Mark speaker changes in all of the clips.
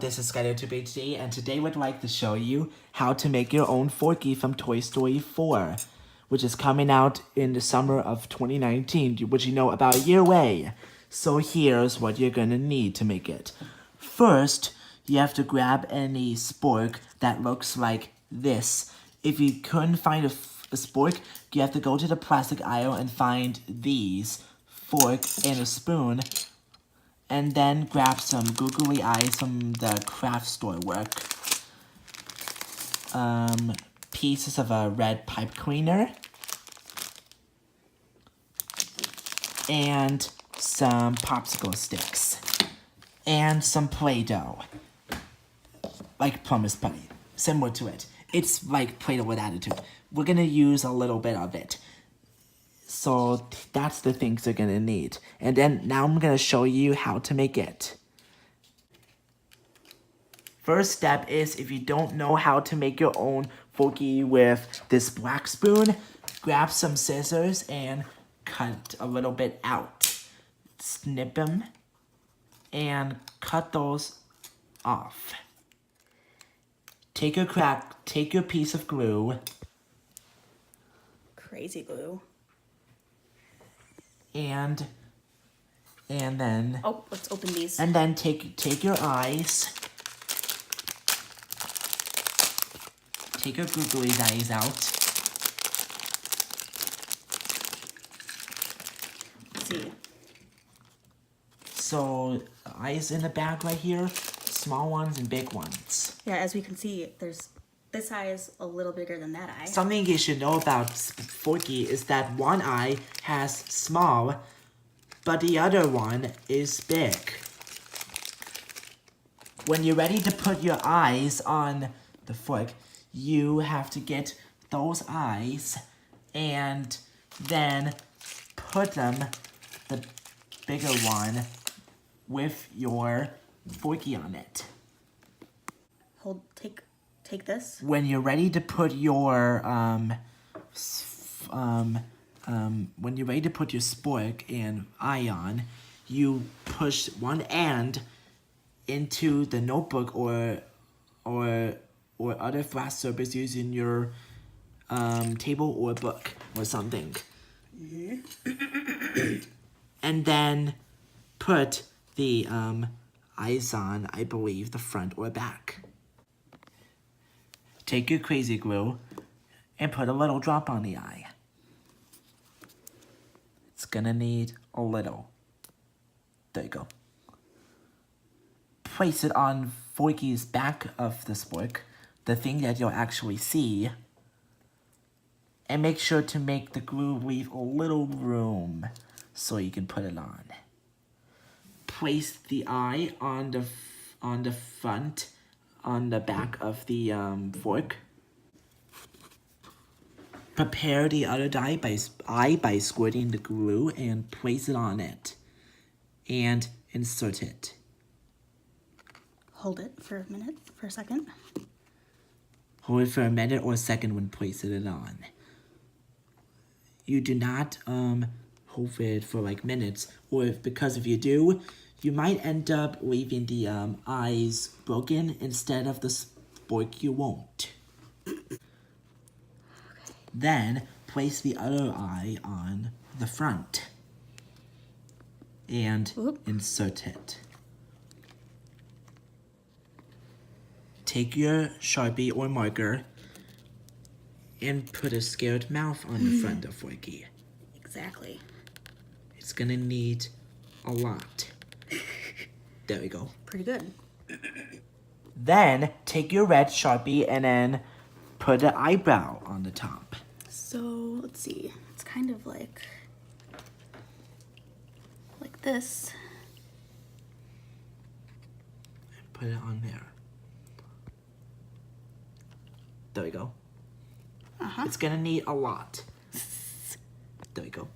Speaker 1: this is Skyler2HD, and today we'd like to show you how to make your own Forky from Toy Story 4, which is coming out in the summer of 2019, which you know about a year away. So here's what you're gonna need to make it. First, you have to grab any spork that looks like this. If you couldn't find a spork, you have to go to the plastic aisle and find these, fork and a spoon, and then grab some Googly Eyes from the craft store work. Pieces of a red pipe cleaner. And some Popsicle Sticks. And some Play-Doh. Like pumice putty. Similar to it. It's like Play-Doh with attitude. We're gonna use a little bit of it. So that's the things you're gonna need. And then now I'm gonna show you how to make it. First step is, if you don't know how to make your own Forky with this black spoon, grab some scissors and cut a little bit out. Snip them and cut those off. Take your piece of glue.
Speaker 2: Crazy glue.
Speaker 1: And then...
Speaker 2: Oh, let's open these.
Speaker 1: And then take your eyes. Take your googly eyes out.
Speaker 2: Let's see.
Speaker 1: So, eyes in the bag right here. Small ones and big ones.
Speaker 2: Yeah, as we can see, there's this eye is a little bigger than that eye.
Speaker 1: Something you should know about Forky is that one eye has small, but the other one is big. When you're ready to put your eyes on the fork, you have to get those eyes and then put them, the bigger one, with your Forky on it.
Speaker 2: Take this.
Speaker 1: When you're ready to put your when you're ready to put your spork and eye on, you push one end into the notebook or other flat surface using your table or book or something. And then put the eyes on, I believe, the front or back. Take your crazy glue and put a little drop on the eye. It's gonna need a little. There you go. Place it on Forky's back of the spork, the thing that you'll actually see, and make sure to make the glue leave a little room so you can put it on. Place the eye on the front, on the back of the fork. Prepare the other eye by squirting the glue and place it on it. And insert it.
Speaker 2: Hold it for a second.
Speaker 1: Hold it for a minute or a second when placing it on. You do not hold it for like minutes, because if you do, you might end up leaving the eyes broken instead of the spork. You won't. Then place the other eye on the front and insert it. Take your Sharpie or marker and put a scared mouth on the front of Forky.
Speaker 2: Exactly.
Speaker 1: It's gonna need a lot. There we go.
Speaker 2: Pretty good.
Speaker 1: Then take your red Sharpie and then put an eyebrow on the top.
Speaker 2: So let's see. It's kind of like this.
Speaker 1: Put it on there. There we go. It's gonna need a lot. There we go.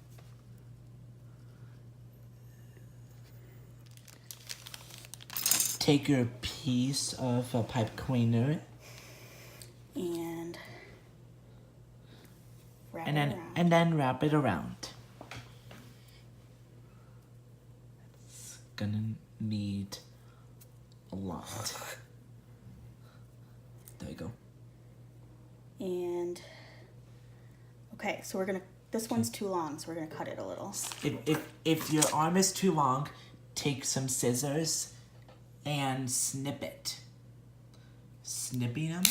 Speaker 1: Take your piece of a pipe cleaner
Speaker 2: And wrap it around.
Speaker 1: and then wrap it around. It's gonna need a lot. you go.
Speaker 2: And okay, so we're gonna. This one's too long, so we're gonna cut it a little.
Speaker 1: If your arm is too long, take some scissors and snip it. Snipping them.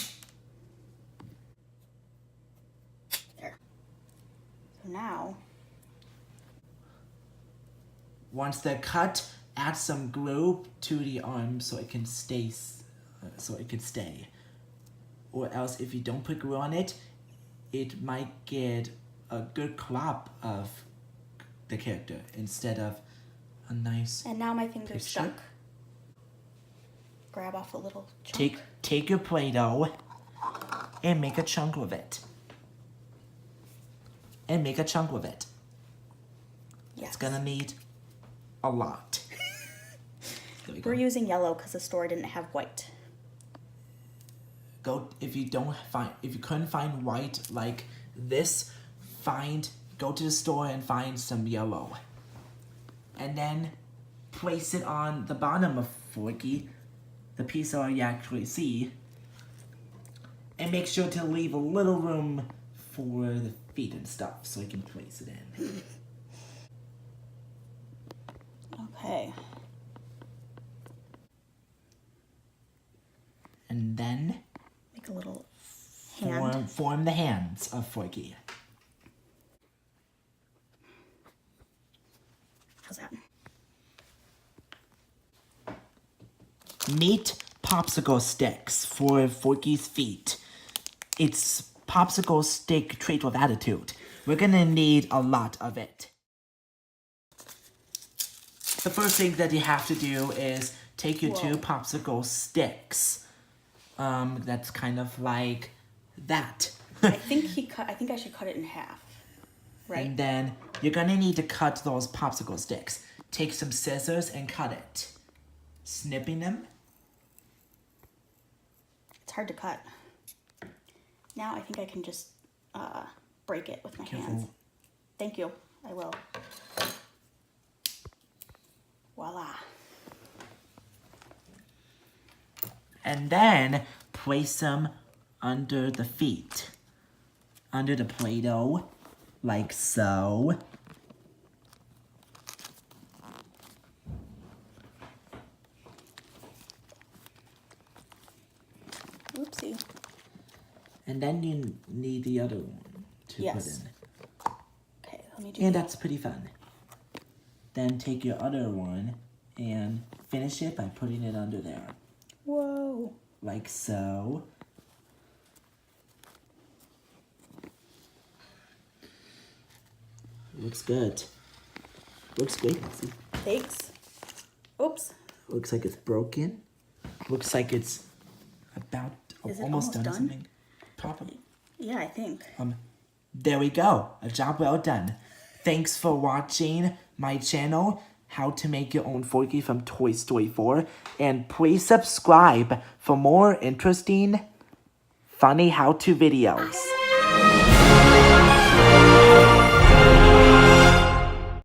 Speaker 2: There. So now,
Speaker 1: once they're cut, add some glue to the arm so it can stay. Or else, if you don't put glue on it, it might get a good crop of the character instead of a nice.
Speaker 2: and now my finger's
Speaker 1: picture.
Speaker 2: stuck. Grab off a little chunk.
Speaker 1: Take your Play-Doh and make a chunk with it. And make a chunk with it.
Speaker 2: Yes.
Speaker 1: It's gonna need a lot. There we go.
Speaker 2: We're using yellow because the store didn't have white.
Speaker 1: Go if you couldn't find white like this, go to the store and find some yellow. And then place it on the bottom of Forky, the piece that you actually see. And make sure to leave a little room for the feet and stuff so you can place it in.
Speaker 2: Okay.
Speaker 1: And then
Speaker 2: Make a little hand.
Speaker 1: form the hands of Forky.
Speaker 2: How's that?
Speaker 1: Meet Popsicle Sticks for Forky's feet. It's Popsicle Stick trait with attitude. We're gonna need a lot of it. The first thing that you have to do is take your two Popsicle Sticks. That's kind of like that.
Speaker 2: I think I should cut it in half. Right?
Speaker 1: And then you're gonna need to cut those Popsicle Sticks. Take some scissors and cut it. Snipping them.
Speaker 2: It's hard to cut. Now I think I can just break it with my hands. Thank you. I will. Voila.
Speaker 1: And then place them under the feet. Under the Play-Doh. Like so.
Speaker 2: Oopsie.
Speaker 1: And then you need the other one to
Speaker 2: Yes.
Speaker 1: put in.
Speaker 2: Okay, let me do
Speaker 1: And
Speaker 2: that.
Speaker 1: that's pretty fun. Then take your other one and finish it by putting it under there.
Speaker 2: Whoa.
Speaker 1: Like so. Looks good. Looks great, Nancy.
Speaker 2: Thanks. Oops.
Speaker 1: Looks like it's broken. Looks like it's about
Speaker 2: Is it
Speaker 1: almost done,
Speaker 2: done?
Speaker 1: something. Probably.
Speaker 2: Yeah, I think.
Speaker 1: There we go. A job well done. Thanks for watching my channel, How to Make Your Own Forky from Toy Story 4. And please subscribe for more interesting, funny how-to videos.